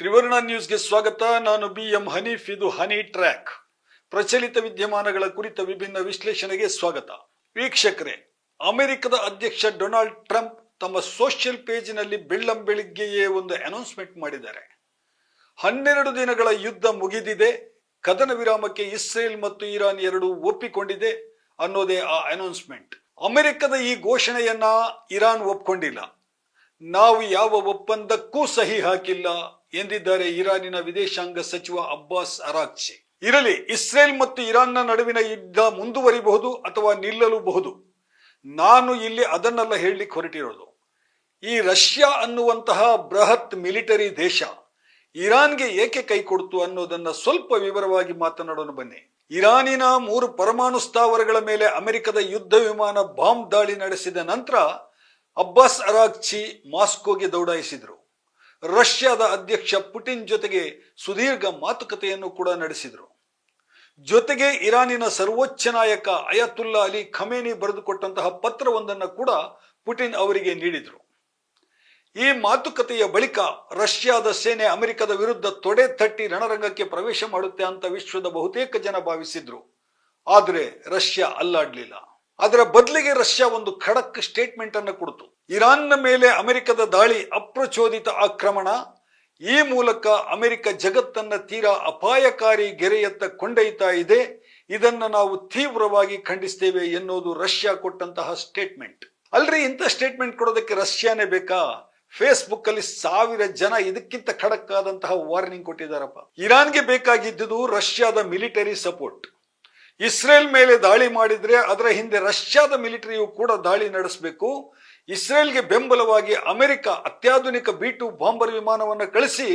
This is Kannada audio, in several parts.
ತ್ರಿವರ್ಣ ನ್ಯೂಸ್ಗೆ ಸ್ವಾಗತ. ನಾನು BM ಹನೀಫ್. ಇದು ಹನಿ ಟ್ರ್ಯಾಕ್. ಪ್ರಚಲಿತ ವಿದ್ಯಮಾನಗಳ ಕುರಿತ ವಿಭಿನ್ನ ವಿಶ್ಲೇಷಣೆಗೆ ಸ್ವಾಗತ. ವೀಕ್ಷಕರೇ, ಅಮೆರಿಕದ ಅಧ್ಯಕ್ಷ ಡೊನಾಲ್ಡ್ ಟ್ರಂಪ್ ತಮ್ಮ ಸೋಷಿಯಲ್ ಪೇಜ್ನಲ್ಲಿ ಬೆಳ್ಳಂಬೆಳಿಗ್ಗೆಯೇ ಒಂದು ಅನೌನ್ಸ್ಮೆಂಟ್ ಮಾಡಿದ್ದಾರೆ. 12 ದಿನಗಳ ಯುದ್ಧ ಮುಗಿದಿದೆ, ಕದನ ವಿರಾಮಕ್ಕೆ ಇಸ್ರೇಲ್ ಮತ್ತು ಇರಾನ್ ಎರಡೂ ಒಪ್ಪಿಕೊಂಡಿದೆ ಅನ್ನೋದೇ ಆ ಅನೌನ್ಸ್ಮೆಂಟ್. ಅಮೆರಿಕದ ಈ ಘೋಷಣೆಯನ್ನ ಇರಾನ್ ಒಪ್ಕೊಂಡಿಲ್ಲ. ನಾವು ಯಾವ ಒಪ್ಪಂದಕ್ಕೂ ಸಹಿ ಹಾಕಿಲ್ಲ ಎಂದಿದ್ದಾರೆ ಇರಾನಿನ ವಿದೇಶಾಂಗ ಸಚಿವ ಅಬ್ಬಾಸ್ ಅರಾಕ್ಚಿ. ಇರಲಿ, ಇಸ್ರೇಲ್ ಮತ್ತು ಇರಾನ್ನ ನಡುವಿನ ಯುದ್ಧ ಮುಂದುವರಿಬಹುದು ಅಥವಾ ನಿಲ್ಲಲೂಬಹುದು. ನಾನು ಇಲ್ಲಿ ಅದನ್ನೆಲ್ಲ ಹೇಳಲಿಕ್ಕೆ ಹೊರಟಿರೋದು. ಈ ರಷ್ಯಾ ಅನ್ನುವಂತಹ ಬೃಹತ್ ಮಿಲಿಟರಿ ದೇಶ ಇರಾನ್ಗೆ ಏಕೆ ಕೈ ಕೊಡ್ತು ಅನ್ನೋದನ್ನ ಸ್ವಲ್ಪ ವಿವರವಾಗಿ ಮಾತನಾಡೋಣ ಬನ್ನಿ. ಇರಾನಿನ 3 ಪರಮಾಣು ಸ್ಥಾವರಗಳ ಮೇಲೆ ಅಮೆರಿಕದ ಯುದ್ಧ ವಿಮಾನ ಬಾಂಬ್ ದಾಳಿ ನಡೆಸಿದ ನಂತರ ಅಬ್ಬಾಸ್ ಅರಾಕ್ಚಿ ಮಾಸ್ಕೋಗೆ ದೌಡಾಯಿಸಿದರು. ರಷ್ಯಾದ ಅಧ್ಯಕ್ಷ ಪುಟಿನ್ ಜೊತೆಗೆ ಸುದೀರ್ಘ ಮಾತುಕತೆಯನ್ನು ಕೂಡ ನಡೆಸಿದರು. ಜೊತೆಗೆ ಇರಾನಿನ ಸರ್ವೋಚ್ಚ ನಾಯಕ ಅಯತುಲ್ಲಾ ಅಲಿ ಖಮೇನಿ ಬರೆದುಕೊಟ್ಟಂತಹ ಪತ್ರವೊಂದನ್ನು ಕೂಡ ಪುಟಿನ್ ಅವರಿಗೆ ನೀಡಿದರು. ಈ ಮಾತುಕತೆಯ ಬಳಿಕ ರಷ್ಯಾದ ಸೇನೆ ಅಮೆರಿಕದ ವಿರುದ್ಧ ತೊಡೆ ತಟ್ಟಿ ರಣರಂಗಕ್ಕೆ ಪ್ರವೇಶ ಮಾಡುತ್ತೆ ಅಂತ ವಿಶ್ವದ ಬಹುತೇಕ ಜನ ಭಾವಿಸಿದ್ರು. ಆದರೆ ರಷ್ಯಾ ಅಲ್ಲಾಡ್ಲಿಲ್ಲ. ಅದರ ಬದಲಿಗೆ ರಷ್ಯಾ ಒಂದು ಖಡಕ್ ಸ್ಟೇಟ್ಮೆಂಟ್ ಅನ್ನು ಕೊಡ್ತು. ಇರಾನ್ನ ಮೇಲೆ ಅಮೆರಿಕದ ದಾಳಿ ಅಪ್ರಚೋದಿತ ಆಕ್ರಮಣ. ಈ ಮೂಲಕ ಅಮೆರಿಕ ಜಗತ್ತನ್ನ ತೀರಾ ಅಪಾಯಕಾರಿ ಗೆರೆಯತ್ತ ಕೊಂಡೊಯ್ತಾ ಇದೆ. ಇದನ್ನ ನಾವು ತೀವ್ರವಾಗಿ ಖಂಡಿಸ್ತೇವೆ ಎನ್ನುವುದು ರಷ್ಯಾ ಕೊಟ್ಟಂತಹ ಸ್ಟೇಟ್ಮೆಂಟ್. ಅಲ್ರಿ, ಇಂಥ ಸ್ಟೇಟ್ಮೆಂಟ್ ಕೊಡೋದಕ್ಕೆ ರಷ್ಯಾನೇ ಬೇಕಾ? ಫೇಸ್ಬುಕ್ ಅಲ್ಲಿ 1000 ಜನ ಇದಕ್ಕಿಂತ ಖಡಕ್ ಆದಂತಹ ವಾರ್ನಿಂಗ್ ಕೊಟ್ಟಿದ್ದಾರಪ್ಪ. ಇರಾನ್ಗೆ ಬೇಕಾಗಿದ್ದುದು ರಷ್ಯಾದ ಮಿಲಿಟರಿ ಸಪೋರ್ಟ್. ಇಸ್ರೇಲ್ ಮೇಲೆ ದಾಳಿ ಮಾಡಿದ್ರೆ ಅದರ ಹಿಂದೆ ರಷ್ಯಾದ ಮಿಲಿಟರಿಯು ಕೂಡ ದಾಳಿ ನಡೆಸಬೇಕು. ಇಸ್ರೇಲ್ಗೆ ಬೆಂಬಲವಾಗಿ ಅಮೆರಿಕ ಅತ್ಯಾಧುನಿಕ B-2 ಬಾಂಬರ್ ವಿಮಾನವನ್ನು ಕಳಿಸಿ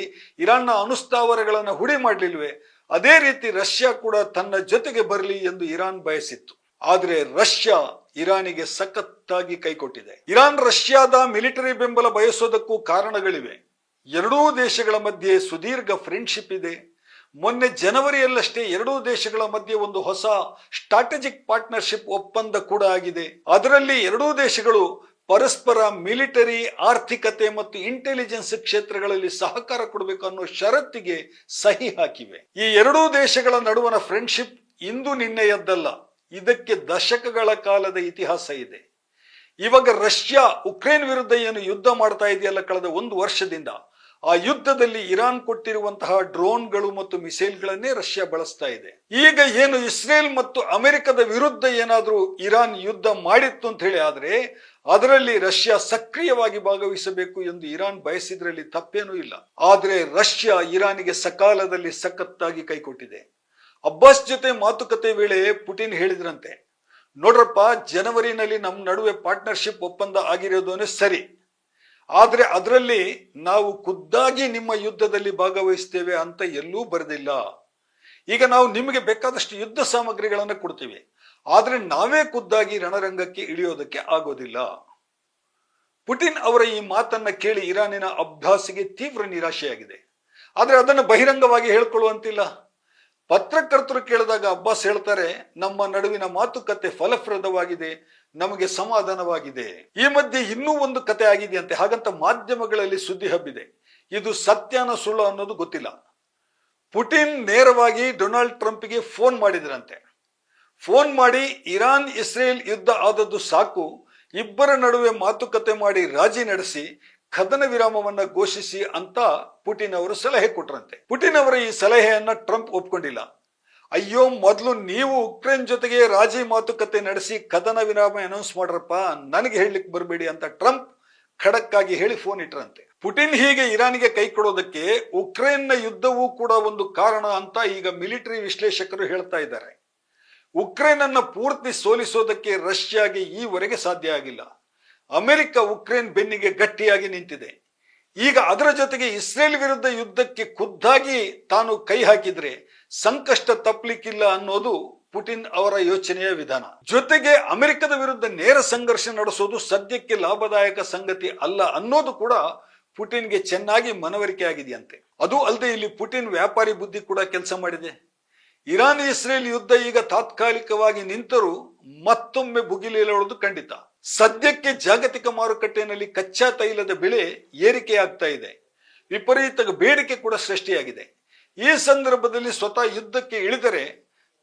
ಇರಾನ್ನ ಅಣುಸ್ಥಾವರಗಳನ್ನು ಹುಡಿ ಮಾಡಲಿಲ್ವೇ, ಅದೇ ರೀತಿ ರಷ್ಯಾ ಕೂಡ ತನ್ನ ಜೊತೆಗೆ ಬರಲಿ ಎಂದು ಇರಾನ್ ಬಯಸಿತ್ತು. ಆದರೆ ರಷ್ಯಾ ಇರಾನಿಗೆ ಸಖತ್ತಾಗಿ ಕೈಕೊಟ್ಟಿದೆ. ಇರಾನ್ ರಷ್ಯಾದ ಮಿಲಿಟರಿ ಬೆಂಬಲ ಬಯಸೋದಕ್ಕೂ ಕಾರಣಗಳಿವೆ. ಎರಡೂ ದೇಶಗಳ ಮಧ್ಯೆ ಸುದೀರ್ಘ ಫ್ರೆಂಡ್ಶಿಪ್ ಇದೆ. ಮೊನ್ನೆ ಜನವರಿಯಲ್ಲಷ್ಟೇ ಎರಡೂ ದೇಶಗಳ ಮಧ್ಯೆ ಒಂದು ಹೊಸ ಸ್ಟ್ರಾಟಜಿಕ್ ಪಾರ್ಟ್ನರ್ಶಿಪ್ ಒಪ್ಪಂದ ಕೂಡ ಆಗಿದೆ. ಅದರಲ್ಲಿ ಎರಡೂ ದೇಶಗಳು ಪರಸ್ಪರ ಮಿಲಿಟರಿ, ಆರ್ಥಿಕತೆ ಮತ್ತು ಇಂಟೆಲಿಜೆನ್ಸ್ ಕ್ಷೇತ್ರಗಳಲ್ಲಿ ಸಹಕಾರ ಕೊಡಬೇಕು ಅನ್ನೋ ಷರತ್ತಿಗೆ ಸಹಿ ಹಾಕಿವೆ. ಈ ಎರಡೂ ದೇಶಗಳ ನಡುವಣ ಫ್ರೆಂಡ್ಶಿಪ್ ಇಂದು ನಿನ್ನೆಯದ್ದಲ್ಲ. ಇದಕ್ಕೆ ದಶಕಗಳ ಕಾಲದ ಇತಿಹಾಸ ಇದೆ. ಇವಾಗ ರಷ್ಯಾ ಉಕ್ರೇನ್ ವಿರುದ್ಧ ಏನು ಯುದ್ಧ ಮಾಡ್ತಾ ಇದೆಯಲ್ಲ ಕಳೆದ 1 ವರ್ಷದಿಂದ, ಆ ಯುದ್ಧದಲ್ಲಿ ಇರಾನ್ ಕೊಟ್ಟಿರುವಂತಹ ಡ್ರೋನ್ಗಳು ಮತ್ತು ಮಿಸೈಲ್ಗಳನ್ನೇ ರಷ್ಯಾ ಬಳಸ್ತಾ ಇದೆ. ಈಗ ಏನು ಇಸ್ರೇಲ್ ಮತ್ತು ಅಮೆರಿಕದ ವಿರುದ್ಧ ಏನಾದ್ರೂ ಇರಾನ್ ಯುದ್ಧ ಮಾಡಿತ್ತು ಅಂತ ಹೇಳಿ ಆದ್ರೆ ಅದರಲ್ಲಿ ರಷ್ಯಾ ಸಕ್ರಿಯವಾಗಿ ಭಾಗವಹಿಸಬೇಕು ಎಂದು ಇರಾನ್ ಬಯಸಿದ್ರಲ್ಲಿ ತಪ್ಪೇನೂ ಇಲ್ಲ. ಆದ್ರೆ ರಷ್ಯಾ ಇರಾನಿಗೆ ಸಕಾಲದಲ್ಲಿ ಸಖತ್ತಾಗಿ ಕೈಕೊಟ್ಟಿದೆ. ಅಬ್ಬಾಸ್ ಜೊತೆ ಮಾತುಕತೆ ವೇಳೆ ಪುಟಿನ್ ಹೇಳಿದ್ರಂತೆ, ನೋಡ್ರಪ್ಪ, ಜನವರಿನಲ್ಲಿ ನಮ್ಮ ನಡುವೆ ಪಾರ್ಟ್ನರ್ಶಿಪ್ ಒಪ್ಪಂದ ಆಗಿರೋದನ್ನೇ ಸರಿ, ಆದ್ರೆ ಅದರಲ್ಲಿ ನಾವು ಖುದ್ದಾಗಿ ನಿಮ್ಮ ಯುದ್ಧದಲ್ಲಿ ಭಾಗವಹಿಸ್ತೇವೆ ಅಂತ ಎಲ್ಲೂ ಬರೆದಿಲ್ಲ. ಈಗ ನಾವು ನಿಮಗೆ ಬೇಕಾದಷ್ಟು ಯುದ್ಧ ಸಾಮಗ್ರಿಗಳನ್ನು ಕೊಡ್ತೀವಿ, ಆದ್ರೆ ನಾವೇ ಖುದ್ದಾಗಿ ರಣರಂಗಕ್ಕೆ ಇಳಿಯೋದಕ್ಕೆ ಆಗೋದಿಲ್ಲ. ಪುಟಿನ್ ಅವರ ಈ ಮಾತನ್ನ ಕೇಳಿ ಇರಾನಿನ ಅಬ್ಬಾಸ್ಗೆ ತೀವ್ರ ನಿರಾಶೆಯಾಗಿದೆ. ಆದ್ರೆ ಅದನ್ನು ಬಹಿರಂಗವಾಗಿ ಹೇಳ್ಕೊಳ್ಳುವಂತಿಲ್ಲ. ಪತ್ರಕರ್ತರು ಕೇಳಿದಾಗ ಅಬ್ಬಾಸ್ ಹೇಳ್ತಾರೆ, ನಮ್ಮ ನಡುವಿನ ಮಾತುಕತೆ ಫಲಪ್ರದವಾಗಿದೆ, ನಮಗೆ ಸಮಾಧಾನವಾಗಿದೆ. ಈ ಮಧ್ಯೆ ಇನ್ನೂ ಒಂದು ಕತೆ ಆಗಿದೆಯಂತೆ. ಹಾಗಂತ ಮಾಧ್ಯಮಗಳಲ್ಲಿ ಸುದ್ದಿ ಹಬ್ಬಿದೆ. ಇದು ಸತ್ಯನ ಸುಳ್ಳು ಅನ್ನೋದು ಗೊತ್ತಿಲ್ಲ. ಪುಟಿನ್ ನೇರವಾಗಿ ಡೊನಾಲ್ಡ್ ಟ್ರಂಪ್ಗೆ ಫೋನ್ ಮಾಡಿದ್ರಂತೆ. ಫೋನ್ ಮಾಡಿ ಇರಾನ್ ಇಸ್ರೇಲ್ ಯುದ್ಧ ಆದದ್ದು ಸಾಕು, ಇಬ್ಬರ ನಡುವೆ ಮಾತುಕತೆ ಮಾಡಿ ರಾಜಿ ನಡೆಸಿ ಕದನ ವಿರಾಮವನ್ನ ಘೋಷಿಸಿ ಅಂತ ಪುಟಿನ್ ಅವರು ಸಲಹೆ ಕೊಟ್ರಂತೆ. ಪುಟಿನ್ ಅವರ ಈ ಸಲಹೆಯನ್ನ ಟ್ರಂಪ್ ಒಪ್ಕೊಂಡಿಲ್ಲ. ಅಯ್ಯೋ, ಮೊದಲು ನೀವು ಉಕ್ರೇನ್ ಜೊತೆಗೆ ರಾಜಿ ಮಾತುಕತೆ ನಡೆಸಿ ಕದನ ವಿರಾಮ ಅನೌನ್ಸ್ ಮಾಡ್ರಪ್ಪ, ನನಗೆ ಹೇಳಲಿಕ್ಕೆ ಬರಬೇಡಿ ಅಂತ ಟ್ರಂಪ್ ಖಡಕ್ ಆಗಿ ಹೇಳಿ ಫೋನ್ ಇಟ್ರಂತೆ. ಪುಟಿನ್ ಹೀಗೆ ಇರಾನಿಗೆ ಕೈ ಕೊಡೋದಕ್ಕೆ ಉಕ್ರೇನ್ನ ಯುದ್ಧವೂ ಕೂಡ ಒಂದು ಕಾರಣ ಅಂತ ಈಗ ಮಿಲಿಟರಿ ವಿಶ್ಲೇಷಕರು ಹೇಳ್ತಾ ಇದ್ದಾರೆ. ಉಕ್ರೇನ್ ಅನ್ನ ಪೂರ್ತಿ ಸೋಲಿಸೋದಕ್ಕೆ ರಷ್ಯಾಗೆ ಈವರೆಗೆ ಸಾಧ್ಯ ಆಗಿಲ್ಲ. ಅಮೆರಿಕ ಉಕ್ರೇನ್ ಬೆನ್ನಿಗೆ ಗಟ್ಟಿಯಾಗಿ ನಿಂತಿದೆ. ಈಗ ಅದರ ಜೊತೆಗೆ ಇಸ್ರೇಲ್ ವಿರುದ್ಧ ಯುದ್ಧಕ್ಕೆ ಖುದ್ದಾಗಿ ತಾನು ಕೈ ಹಾಕಿದ್ರೆ ಸಂಕಷ್ಟ ತಪ್ಪಲಿಕ್ಕಿಲ್ಲ ಅನ್ನೋದು ಪುಟಿನ್ ಅವರ ಯೋಚನೆಯ ವಿಧಾನ. ಜೊತೆಗೆ ಅಮೆರಿಕದ ವಿರುದ್ಧ ನೇರ ಸಂಘರ್ಷ ನಡೆಸೋದು ಸದ್ಯಕ್ಕೆ ಲಾಭದಾಯಕ ಸಂಗತಿ ಅಲ್ಲ ಅನ್ನೋದು ಕೂಡ ಪುಟಿನ್ಗೆ ಚೆನ್ನಾಗಿ ಮನವರಿಕೆ ಆಗಿದೆಯಂತೆ. ಅದು ಅಲ್ಲದೆ ಇಲ್ಲಿ ಪುಟಿನ್ ವ್ಯಾಪಾರಿ ಬುದ್ಧಿ ಕೂಡ ಕೆಲಸ ಮಾಡಿದೆ. ಇರಾನ್ ಇಸ್ರೇಲ್ ಯುದ್ಧ ಈಗ ತಾತ್ಕಾಲಿಕವಾಗಿ ನಿಂತರೂ ಮತ್ತೊಮ್ಮೆ ಭುಗಿಲೇಳುವುದು ಖಂಡಿತ. ಸದ್ಯಕ್ಕೆ ಜಾಗತಿಕ ಮಾರುಕಟ್ಟೆಯಲ್ಲಿ ಕಚ್ಚಾ ತೈಲದ ಬೆಲೆ ಏರಿಕೆಯಾಗ್ತಾ ಇದೆ. ವಿಪರೀತ ಬೇಡಿಕೆ ಕೂಡ ಸೃಷ್ಟಿಯಾಗಿದೆ. ಈ ಸಂದರ್ಭದಲ್ಲಿ ಸ್ವತಃ ಯುದ್ಧಕ್ಕೆ ಇಳಿದರೆ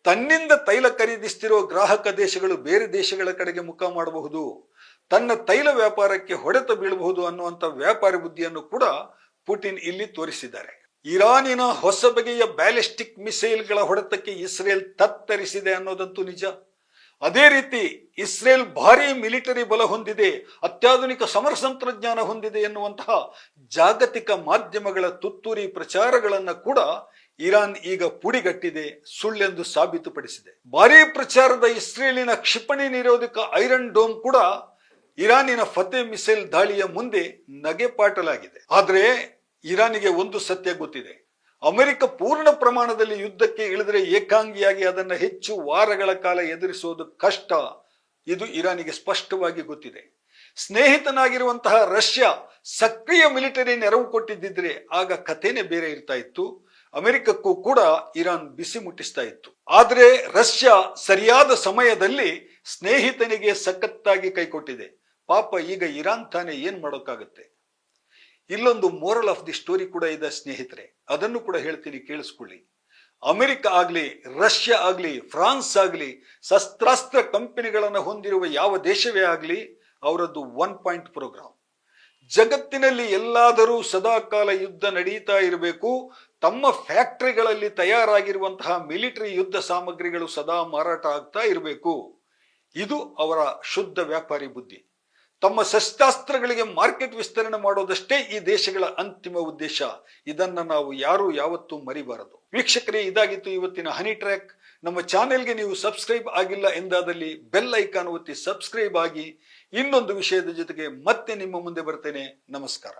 ತನ್ನಿಂದ ತೈಲ ಖರೀದಿಸ್ತಿರೋ ಗ್ರಾಹಕ ದೇಶಗಳು ಬೇರೆ ದೇಶಗಳ ಕಡೆಗೆ ಮುಖ ಮಾಡಬಹುದು, ತನ್ನ ತೈಲ ವ್ಯಾಪಾರಕ್ಕೆ ಹೊಡೆತ ಬೀಳಬಹುದು ಅನ್ನುವಂಥ ವ್ಯಾಪಾರಿ ಬುದ್ಧಿಯನ್ನು ಕೂಡ ಪುಟಿನ್ ಇಲ್ಲಿ ತೋರಿಸಿದ್ದಾರೆ. ಇರಾನಿನ ಹೊಸ ಬಗೆಯ ಬ್ಯಾಲಿಸ್ಟಿಕ್ ಮಿಸೈಲ್ಗಳ ಹೊಡೆತಕ್ಕೆ ಇಸ್ರೇಲ್ ತತ್ತರಿಸಿದೆ ಅನ್ನೋದಂತೂ ನಿಜ. ಅದೇ ರೀತಿ ಇಸ್ರೇಲ್ ಭಾರಿ ಮಿಲಿಟರಿ ಬಲ ಹೊಂದಿದೆ, ಅತ್ಯಾಧುನಿಕ ಸಮರ ತಂತ್ರಜ್ಞಾನ ಹೊಂದಿದೆ ಎನ್ನುವಂತಹ ಜಾಗತಿಕ ಮಾಧ್ಯಮಗಳ ತುತ್ತೂರಿ ಪ್ರಚಾರಗಳನ್ನ ಕೂಡ ಇರಾನ್ ಈಗ ಪುಡಿಗಟ್ಟಿದೆ, ಸುಳ್ಳೆಂದು ಸಾಬೀತುಪಡಿಸಿದೆ. ಭಾರೀ ಪ್ರಚಾರದ ಇಸ್ರೇಲಿನ ಕ್ಷಿಪಣಿ ನಿರೋಧಕ ಐರನ್ ಡೋಮ್ ಕೂಡ ಇರಾನಿನ ಫತೆ ಮಿಸೈಲ್ ದಾಳಿಯ ಮುಂದೆ ನಗೆಪಾಟಲಾಗಿದೆ. ಆದರೆ ಇರಾನಿಗೆ ಒಂದು ಸತ್ಯ ಗೊತ್ತಿದೆ, ಅಮೆರಿಕ ಪೂರ್ಣ ಪ್ರಮಾಣದಲ್ಲಿ ಯುದ್ಧಕ್ಕೆ ಇಳಿದರೆ ಏಕಾಂಗಿಯಾಗಿ ಅದನ್ನ ಹೆಚ್ಚು ವಾರಗಳ ಕಾಲ ಎದುರಿಸುವುದು ಕಷ್ಟ. ಇದು ಇರಾನಿಗೆ ಸ್ಪಷ್ಟವಾಗಿ ಗೊತ್ತಿದೆ. ಸ್ನೇಹಿತನಾಗಿರುವಂತಹ ರಷ್ಯಾ ಸಕ್ರಿಯ ಮಿಲಿಟರಿ ನೆರವು ಕೊಟ್ಟಿದ್ದಿದ್ರೆ ಆಗ ಕಥೆನೇ ಬೇರೆ ಇರ್ತಾ ಇತ್ತು, ಅಮೆರಿಕಕ್ಕೂ ಕೂಡ ಇರಾನ್ ಬಿಸಿ ಮುಟ್ಟಿಸ್ತಾ ಇತ್ತು. ಆದರೆ ರಷ್ಯಾ ಸರಿಯಾದ ಸಮಯದಲ್ಲಿ ಸ್ನೇಹಿತನಿಗೆ ಸಖತ್ತಾಗಿ ಕೈಕೊಟ್ಟಿದೆ. ಪಾಪ ಈಗ ಇರಾನ್ ತಾನೇ ಏನ್ ಮಾಡೋಕ್ಕಾಗತ್ತೆ. ಇಲ್ಲೊಂದು ಮೋರಲ್ ಆಫ್ ದಿ ಸ್ಟೋರಿ ಕೂಡ ಇದೆ ಸ್ನೇಹಿತರೆ, ಅದನ್ನು ಕೂಡ ಹೇಳ್ತೀನಿ, ಕೇಳಿಸ್ಕೊಳ್ಳಿ. ಅಮೆರಿಕ ಆಗ್ಲಿ, ರಷ್ಯಾ ಆಗ್ಲಿ, ಫ್ರಾನ್ಸ್ ಆಗ್ಲಿ, ಶಸ್ತ್ರಾಸ್ತ್ರ ಕಂಪನಿಗಳನ್ನು ಹೊಂದಿರುವ ಯಾವ ದೇಶವೇ ಆಗ್ಲಿ, ಅವರದ್ದು 1 ಪಾಯಿಂಟ್ ಪ್ರೋಗ್ರಾಮ್. ಜಗತ್ತಿನಲ್ಲಿ ಎಲ್ಲಾದರೂ ಸದಾಕಾಲ ಯುದ್ಧ ನಡೀತಾ ಇರಬೇಕು, ತಮ್ಮ ಫ್ಯಾಕ್ಟರಿಗಳಲ್ಲಿ ತಯಾರಾಗಿರುವಂತಹ ಮಿಲಿಟರಿ ಯುದ್ಧ ಸಾಮಗ್ರಿಗಳು ಸದಾ ಮಾರಾಟ ಆಗ್ತಾ ಇರಬೇಕು. ಇದು ಅವರ ಶುದ್ಧ ವ್ಯಾಪಾರಿ ಬುದ್ಧಿ. ತಮ್ಮ ಶಸ್ತ್ರಾಸ್ತ್ರಗಳಿಗೆ ಮಾರ್ಕೆಟ್ ವಿಸ್ತರಣೆ ಮಾಡೋದಷ್ಟೇ ಈ ದೇಶಗಳ ಅಂತಿಮ ಉದ್ದೇಶ. ಇದನ್ನ ನಾವು ಯಾರು ಯಾವತ್ತೂ ಮರಿಬಾರದು. ವೀಕ್ಷಕರೇ, ಇದಾಗಿತ್ತು ಇವತ್ತಿನ ಹನಿ ಟ್ರ್ಯಾಕ್. ನಮ್ಮ ಚಾನೆಲ್ಗೆ ನೀವು ಸಬ್ಸ್ಕ್ರೈಬ್ ಆಗಿಲ್ಲ ಎಂದಾದಲ್ಲಿ ಬೆಲ್ ಐಕಾನ್ ಒತ್ತಿ ಸಬ್ಸ್ಕ್ರೈಬ್ ಆಗಿ. ಇನ್ನೊಂದು ವಿಷಯದ ಜೊತೆಗೆ ಮತ್ತೆ ನಿಮ್ಮ ಮುಂದೆ ಬರ್ತೇನೆ. ನಮಸ್ಕಾರ.